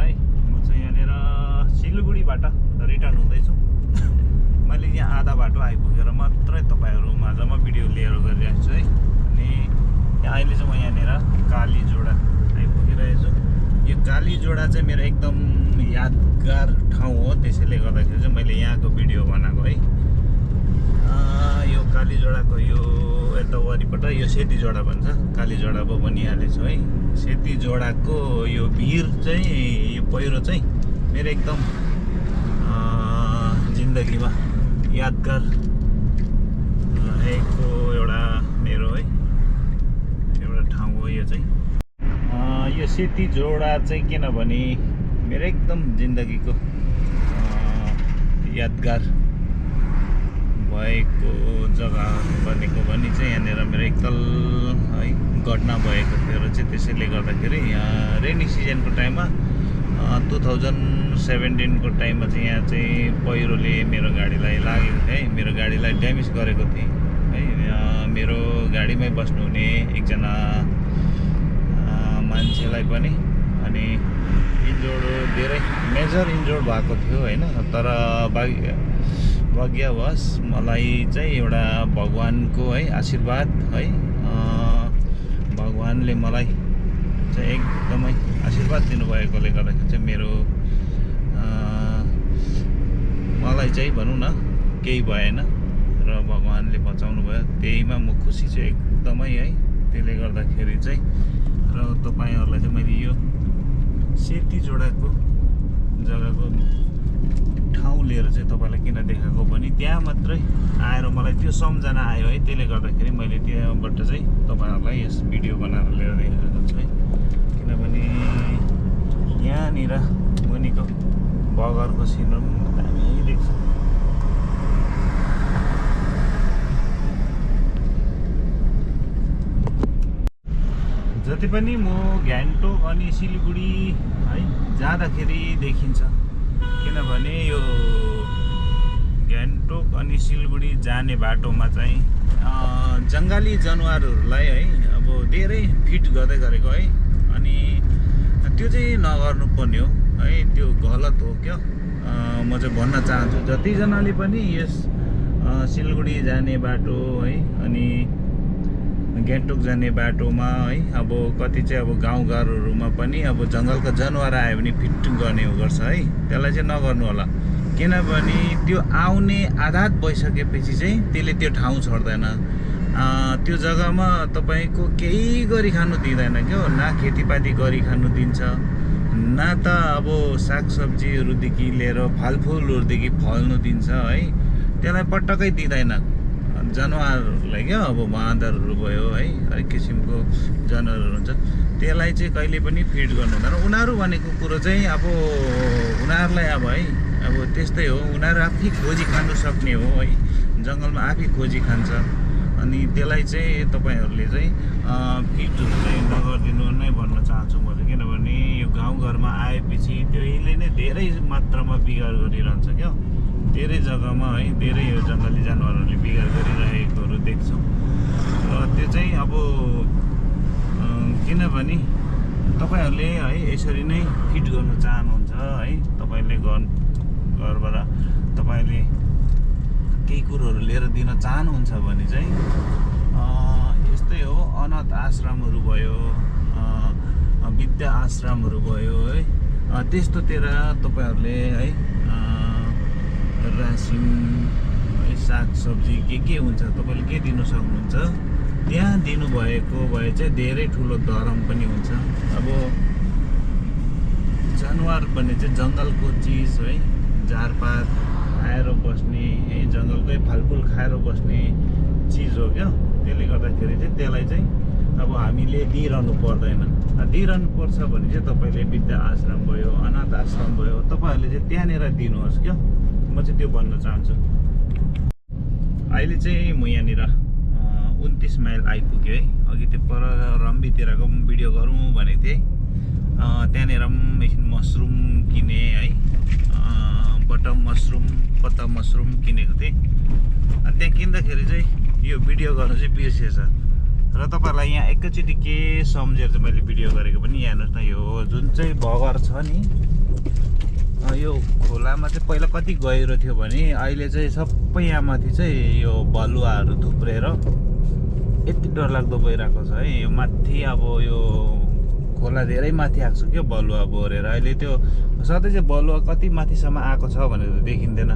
है म चाहिँ यहाँनिर सिलगढीबाट रिटर्न हुँदैछु मैले यहाँ आधा बाटो आइपुगेर मात्रै तपाईहरु माझमा भिडियो लिएर गरिरहेको छु है अनि अहिले चाहिँ म यहाँनिर कालीझोडा आइपुगिरहेको छु यो कालीझोडा चाहिँ मेरो एकदम यादगार ठाउँ हो त्यसैले गर्दाखेरि चाहिँ मैले यहाँको भिडियो बनाएको है यो कालीझोडाको यो यता वरिपट यो सेतीझोडा भन्छ कालीझोडा पो भनिहालेछु है सेतीझोडाको यो भिर चाहिँ यो पहिरो चाहिँ मेरो एकदम जिन्दगीमा यादगार रहेको एउटा मेरो है एउटा ठाउँ हो यो चाहिँ यो सेतीझोडा चाहिँ किनभने मेरो एकदम जिन्दगीको यादगार भएको जग्गा बनेको भने चाहिँ यहाँनिर मेरो एकताल है घटना भएको थियो र चाहिँ त्यसैले गर्दाखेरि यहाँ रेनी सिजनको टाइममा 2017 को टाइममा चाहिँ यहाँ चाहिँ पहिरोले मेरो गाडीलाई लागेको थियो है मेरो गाडीलाई ड्यामेज गरेको थिएँ है मेरो गाडीमै बस्नुहुने एकजना मान्छेलाई पनि अनि इन्जोर्ड धेरै मेजर इन्जोर्ड भएको थियो हैन तर भाग्यवश मलाई चाहिँ एउटा भगवानको है आशीर्वाद है भगवानले मलाई चाहिँ एकदमै आशीर्वाद दिनुभएकोले गर्दाखेरि चाहिँ मेरो मलाई चाहिँ भनौँ न केही भएन र भगवानले बचाउनु भयो त्यहीमा म खुसी छु एकदमै है त्यसले गर्दाखेरि चाहिँ र तपाईहरुलाई चाहिँ मैले यो सेतीझोडाको जग्गाको ठाउँ लिएर चाहिँ तपाईलाई किन देखाएको भने त्यहाँ मात्रै आएर मलाई त्यो सम्झना आयो है त्यसले गर्दाखेरि मैले त्यहाँबाट चाहिँ तपाईहरुलाई यस भिडियो बनाएर लिएर देखाएको छु है किनभने यहाँनिर मुनिको बगरको सिनहरू दामी देख्छ जति पनि म गान्तोक अनि सिलगढी है जाँदाखेरि देखिन्छ किनभने यो गान्तोक अनि सिलगढी जाने बाटोमा चाहिँ जङ्गली जनावरहरूलाई है अब धेरै फिट गर्दै गरेको है अनि त्यो चाहिँ नगर्नु पर्ने हो है त्यो गलत हो क्या म चाहिँ भन्न चाहन्छु जतिजनाले पनि यस सिलगढी जाने बाटो है अनि गान्तोक जाने बाटोमा है अब कति चाहिँ अब गाउँघरहरूमा पनि अब जङ्गलका जनावर आयो भने फिट गर्ने गर्छ है त्यसलाई चाहिँ नगर्नु होला किनभने त्यो आउने आधात भइसकेपछि चाहिँ त्यसले त्यो ठाउँ छोड्दैन त्यो जग्गामा तपाईको केही गरी खानु दिँदैन क्या न खेतीपाती गरी खानु दिन्छ न त अब सागसब्जीहरूदेखि लिएर फलफुलहरूदेखि फल्नु दिन्छ है त्यसलाई पटक्कै दिँदैन जनावरहरूलाई क्या अब बाँदरहरू भयो है हरेक किसिमको जनावरहरू हुन्छ त्यसलाई चाहिँ कहिले पनि फिड गर्नु हुँदैन उनीहरू भनेको कुरो चाहिँ अब उनीहरूलाई अब है अब त्यस्तै हो उनीहरू आफै खोजी खानु सक्ने हो है जङ्गलमा आफै खोजी खान्छ अनि त्यसलाई चाहिँ तपाईहरुले चाहिँ फिडहरू चाहिँ नगरिदिनु नै भन्न चाहन्छु मैले किनभने यो गाउँघरमा आएपछि त्यसले नै धेरै मात्रामा बिगार गरिरहन्छ क्या धेरै जग्गामा है धेरै यो जङ्गली जनावरहरूले बिगार गरिरहेकोहरू देख्छौँ र त्यो चाहिँ अब किनभने तपाईहरुले है यसरी नै फिट गर्न चाहनुहुन्छ है तपाईले घरबाट तपाईले केही कुरोहरू लिएर दिन चाहनुहुन्छ भने चाहिँ यस्तै हो अनाथ आश्रमहरू भयो विद्या आश्रमहरू भयो है त्यस्तोतिर तपाईहरुले है रासिन सागसब्जी के हुन्छ तपाईले के दिन सक्नुहुन्छ त्यहाँ दिनुभएको भए चाहिँ धेरै ठुलो धर्म पनि हुन्छ अब जनावर भने चाहिँ जङ्गलको चिज है झारपात खाएर बस्ने है जङ्गलकै फलफुल खाएर बस्ने चिज हो क्या त्यसले गर्दाखेरि चाहिँ त्यसलाई चाहिँ अब हामीले दिइरहनु पर्दैन दिइरहनु पर्छ भने चाहिँ तपाईले विद्या आश्रम भयो अनाथ आश्रम भयो तपाईहरुले चाहिँ त्यहाँनिर दिनुहोस् क्या म चाहिँ त्यो भन्न चाहन्छु अहिले चाहिँ म यहाँनिर 29 माइल आइपुग्यो है अघि त्यो पर रम्बीतिरको भिडियो गरौँ भनेको थिएँ त्यहाँनिर एकछिन मसरुम किने है बटम मसरुम पत्ता मसरुम किनेको थिएँ त्यहाँ किन्दाखेरि चाहिँ यो भिडियो गर्नु चाहिँ बिर्सेछ र तपाईहरुलाई यहाँ एकैचोटि के सम्झेर चाहिँ मैले भिडियो गरेको पनि यहाँ हेर्नुस् न यो जुन चाहिँ बगर छ नि यो खोलामा चाहिँ पहिला कति गहिरो थियो भने अहिले चाहिँ सबै यहाँ माथि चाहिँ यो बलुवाहरू थुप्रेर यति डरलाग्दो भइरहेको छ है। यो माथि अब यो खोला धेरै माथि आएको छ क्या बलुवा बोरेर। अहिले त्यो सधैँ चाहिँ बलुवा कति माथिसम्म आएको छ भनेर देखिँदैन।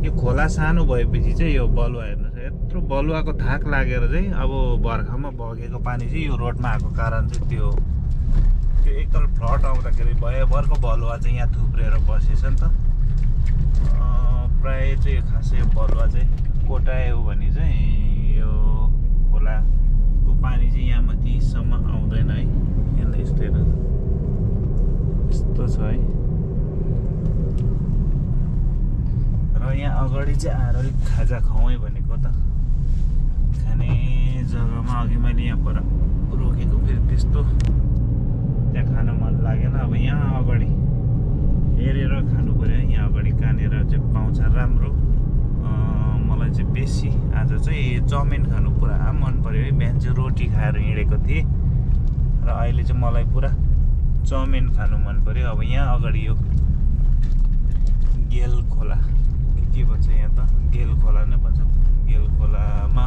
यो खोला सानो भएपछि चाहिँ यो बलुवा हेर्नुहोस् यत्रो बलुवाको थाक लागेर चाहिँ अब बर्खामा बगेको पानी चाहिँ यो रोडमा आएको कारण चाहिँ त्यो एकताल फ्लड आउँदाखेरि भयभरको बलुवा चाहिँ यहाँ थुप्रेर बसेछ नि त। प्राय चाहिँ खासै यो बलुवा चाहिँ कोटायो भने चाहिँ यो खोलाको पानी चाहिँ यहाँ माथिसम्म आउँदैन है। यहाँ यस्तो छ है। र यहाँ अगाडि चाहिँ आएर अलिक खाजा खुवाएँ भनेको त खाने जग्गामा अघि मैले यहाँ पर रोकेको फेरि त्यस्तो त्यहाँ खान मन लागेन। अब यहाँ अगाडि हेरेर खानु पऱ्यो है। यहाँ अगाडि कहाँनिर चाहिँ पाउँछ राम्रो। मलाई चाहिँ बेसी आज चाहिँ चाउमिन खानु पुरा मन पऱ्यो है। बिहान चाहिँ रोटी खाएर हिँडेको थिएँ र अहिले चाहिँ मलाई पुरा चाउमिन खानु मन पऱ्यो। अब यहाँ अगाडि यो गेल खोला के भन्छ यहाँ त गेल खोला नै भन्छ। गेल खोलामा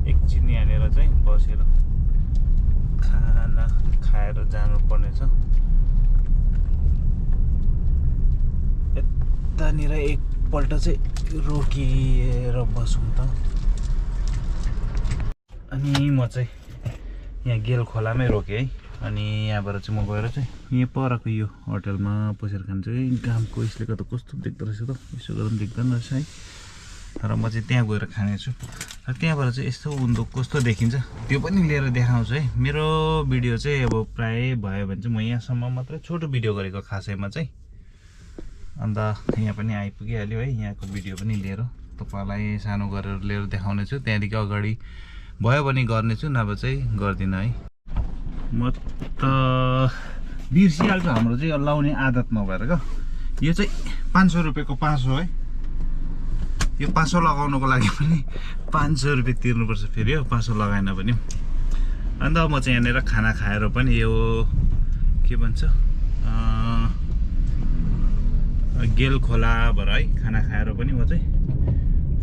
एकछिन यहाँनिर चाहिँ बसेर खाना खाएर जानुपर्ने छ। यतानिर एकपल्ट चाहिँ रोकिएर बसौँ त। अनि म चाहिँ यहाँ गेल खोलामै रोकेँ है। अनि यहाँबाट चाहिँ म गएर चाहिँ यहाँ परको यो होटलमा पसेर खान्छु है। घामको यसले गर्दा कस्तो देख्दो रहेछ त यसो गर्दा देख्दैन रहेछ है। र म चाहिँ त्यहाँ गएर खानेछु र त्यहाँबाट चाहिँ यस्तो उँधो कस्तो देखिन्छ त्यो पनि लिएर देखाउँछु है। मेरो भिडियो चाहिँ अब प्राय भयो भने चाहिँ म यहाँसम्म मात्रै छोटो भिडियो गरेको खासैमा चाहिँ। अन्त यहाँ पनि आइपुगिहाल्यो है। यहाँको भिडियो पनि लिएर तपाईँलाई सानो गरेर लिएर देखाउने छु। त्यहाँदेखि अगाडि भयो भने गर्नेछु नभए चाहिँ गर्दिनँ है। म त बिर्सिहाल्छु हाम्रो चाहिँ लाउने आदत नभएर क्या। यो चाहिँ 500 रुपियाँको 500 है। यो 500 लगाउनको लागि पनि 500 रुपियाँ तिर्नुपर्छ फेरि हो 500 लगाएन भने। अन्त म चाहिँ यहाँनिर खाना खाएर पनि यो के भन्छ गेल खोलाबाट है खाना खाएर पनि म चाहिँ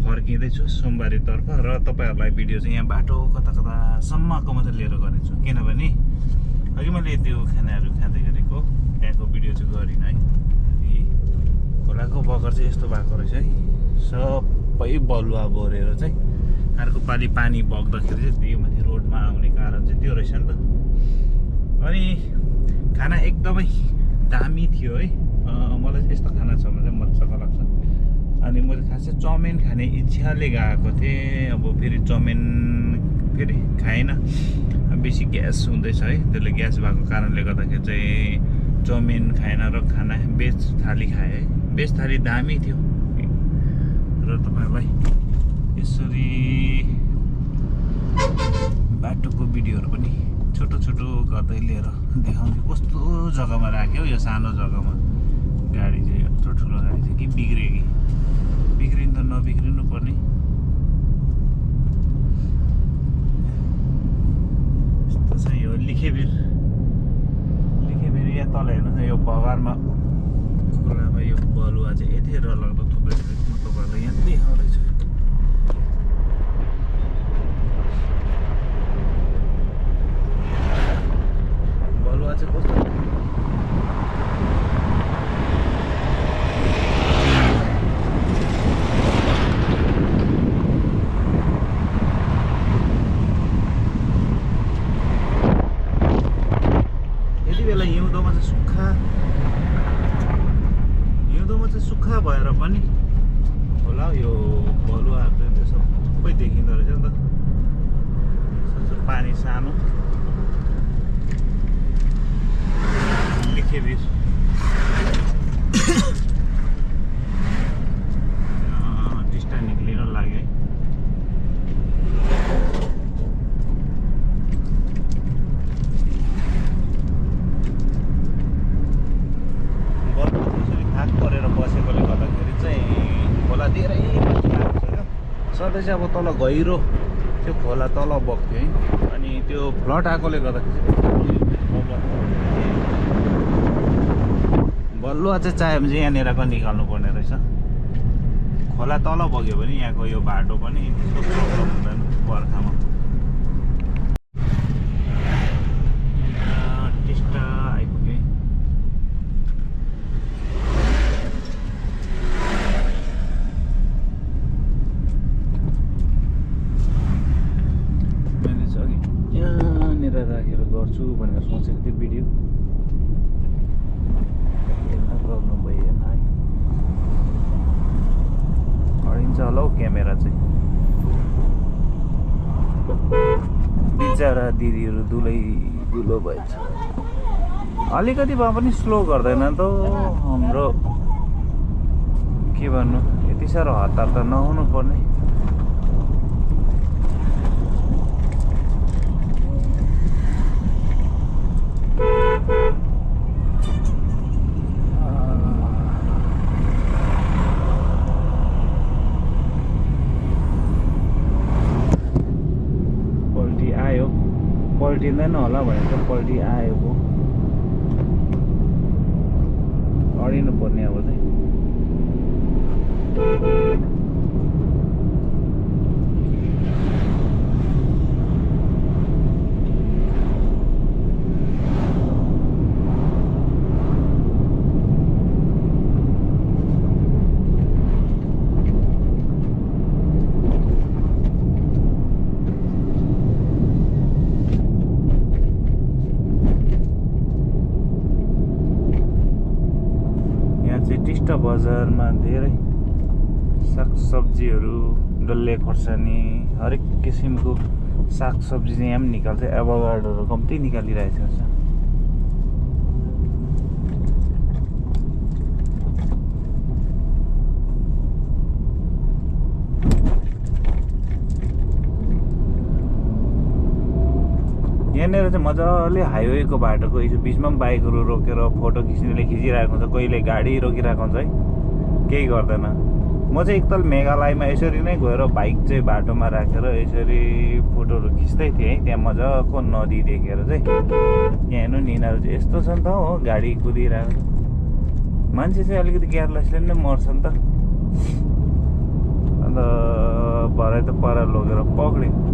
फर्किँदैछु सोमबारेतर्फ। र तपाईँहरूलाई भिडियो चाहिँ यहाँ बाटो कता कतासम्मको मात्रै लिएर गर्नेछु किनभने अघि मैले त्यो खानाहरू खाँदै गरेको त्यहाँको भिडियो चाहिँ गरिनँ है। खोलाको बगर चाहिँ यस्तो भएको रहेछ है। सबै बलुवा बोरेर चाहिँ अर्को पालि पानी बग्दाखेरि चाहिँ त्यो माथि रोडमा आउने कारण चाहिँ त्यो रहेछ नि त। अनि खाना एकदमै दामी थियो है। मलाई यस्तो खाना छ भने चाहिँ मजाको लाग्छ। अनि मैले खासै चाउमिन खाने इच्छाले गएको थिएँ। अब फेरि चाउमिन फेरि खाएन बेसी ग्यास हुँदैछ है। त्यसले ग्यास भएको कारणले गर्दाखेरि चाहिँ चाउमिन खाएन र खाना भेज थाली खाएँ है। भेज थाली दामी थियो र तपाईँहरूलाई यसरी बाटोको भिडियोहरू पनि छोटो छोटो गर्दै लिएर देखाउँछु। कस्तो जग्गामा राख्यो यो सानो जग्गामा गाडी चाहिँ यत्रो ठुलो गाडी चाहिँ कि बिग्रियो कि बिग्रिनु त नबिग्रिनु पर्ने। यस्तो छ यो लिखेबिर यहाँ तल हेर्नुहोस् यो बगानमा खोलामा यो बलुवा चाहिँ यति डरलाग्दो थुप्रै म तपाईँहरूलाई यहाँ देखाउँदैछु। बलुवा चाहिँ कस्तो सुक्खा भएर पनि होला यो बलुवाहरू चाहिँ सबै देखिँदो रहेछ नि त। पानी सानो लिखेबिर टिस्टा निक्लिन लाग्यो है। बसेकोले गर्दाखेरि चाहिँ खोला धेरै माथि आएको छ क्या। सधैँ चाहिँ अब तल गहिरो त्यो खोला तल बग्थ्यो है। अनि त्यो फ्लड आएकोले गर्दाखेरि चाहिँ बालुवा चाहिँ चाहियो भने चाहिँ यहाँनिरको निकाल्नु पर्ने रहेछ। खोला तल बग्यो भने यहाँको यो बाटो पनि त्यस्तो प्रब्लम हुँदैन बर्खामा। टिस्टा आइपुग्यो। मैले चाहिँ अघि यहाँनिर राखेर गर्छु भनेर सोचेको थिएँ भिडियो। प्रब्लम भइएन है। अडिन्छ होला हौ क्यामेरा चाहिँ। बिचरा दिदीहरू दुलो भएछ। अलिकति भए पनि स्लो गर्दैन त हाम्रो। के भन्नु, यति साह्रो हतार त नहुनु पर्ने। पल्टिँदैन होला भनेको पल्टी आयो पो। अडिनु पर्ने अब चाहिँ। टिस्टा बजारमा धेरै सागसब्जीहरू, डल्ले खोर्सानी, हरेक किसिमको सागसब्जी चाहिँ यहाँ पनि निकाल्छ। एभोकाडोहरू कम्ती निकालिरहेको छ। यहाँनिर चाहिँ मजाले हाइवेको बाटोको बिचमा पनि बाइकहरू रोकेर फोटो खिच्नेले खिचिरहेको हुन्छ, कहिले गाडी रोकिरहेको हुन्छ है, केही गर्दैन। म चाहिँ एकताल मेघालयमा यसरी नै गएर बाइक चाहिँ बाटोमा राखेर यसरी फोटोहरू खिच्दै थिएँ है। त्यहाँ मजाको नदी देखेर चाहिँ यहाँ हेर्नु नि, यिनीहरू चाहिँ यस्तो छ नि त हो, गाडी कुदिरहेको। मान्छे चाहिँ अलिकति केयरलेसले नै मर्छ नि त। अन्त भरे त पर लगेर पक्रियो।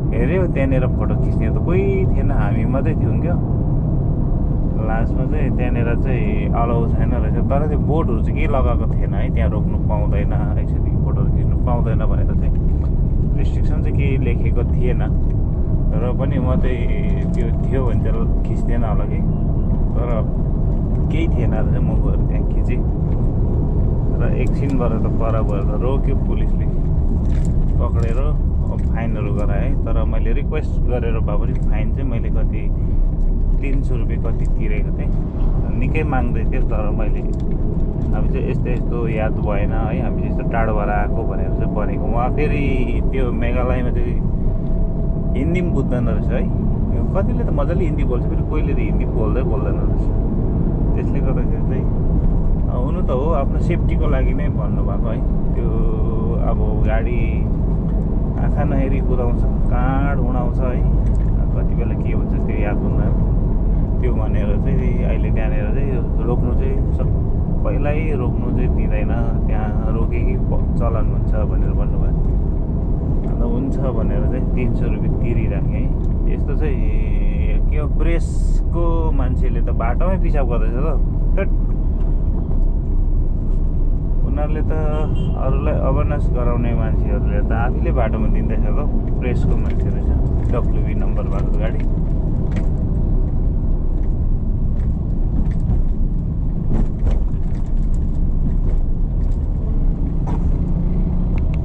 हेऱ्यो त्यहाँनिर फोटो खिच्ने त कोही थिएन, हामी मात्रै थियौँ क्या। लास्टमा चाहिँ त्यहाँनिर चाहिँ अलाउ छैन रहेछ। तर त्यो बोर्डहरू चाहिँ केही लगाएको थिएन है, त्यहाँ रोक्नु पाउँदैन, यसरी फोटोहरू खिच्नु पाउँदैन भनेर चाहिँ रेस्ट्रिक्सन चाहिँ केही लेखेको थिएन। र पनि म चाहिँ त्यो थियो भने चाहिँ खिच्दैन होला कि, तर केही थिएन रहेछ। म गएर त्यहाँ खिचेँ र एकछिनबाट त पर गएर त रोक्यो पुलिसले, पक्रेर फाइनहरू गराएँ। तर मैले रिक्वेस्ट गरेर भए पनि फाइन चाहिँ मैले कति 300 रुपियाँ कति तिरेको थिएँ। निकै माग्दै थियो, तर मैले हामी चाहिँ यस्तो यस्तो याद भएन है, हामी चाहिँ यस्तो टाढोबाट आएको भनेर चाहिँ भनेको। उहाँ फेरि त्यो मेघालयमा चाहिँ हिन्दी पनि बुझ्दैन रहेछ है। कतिले त मजाले हिन्दी बोल्छ, फेरि कोहीले त हिन्दी बोल्दैन रहेछ। त्यसले गर्दाखेरि चाहिँ हुनु त हो, आफ्नो सेफ्टीको लागि नै भन्नुभएको है। त्यो अब गाडी आँखा नहेरी कुदाउँछ, काँड उडाउँछ है, कति बेला के हुन्छ त्यो याद हुँदैन। त्यो भनेर चाहिँ अहिले त्यहाँनिर चाहिँ रोक्नु चाहिँ सबैलाई रोक्नु चाहिँ दिँदैन, त्यहाँ रोके कि चलन हुन्छ भनेर भन्नुभयो। अन्त हुन्छ भनेर चाहिँ 300 रुपियाँ तिरिराखेँ है। यस्तो चाहिँ के हो, प्रेसको मान्छेले त बाटोमै पिसाब गर्दैछ त। उनीहरूले त अरूलाई अवेरनेस गराउने मान्छेहरूले त आफैले बाटोमा दिँदैछ त। प्रेसको मान्छे रहेछ, WB नम्बर भएको गाडी।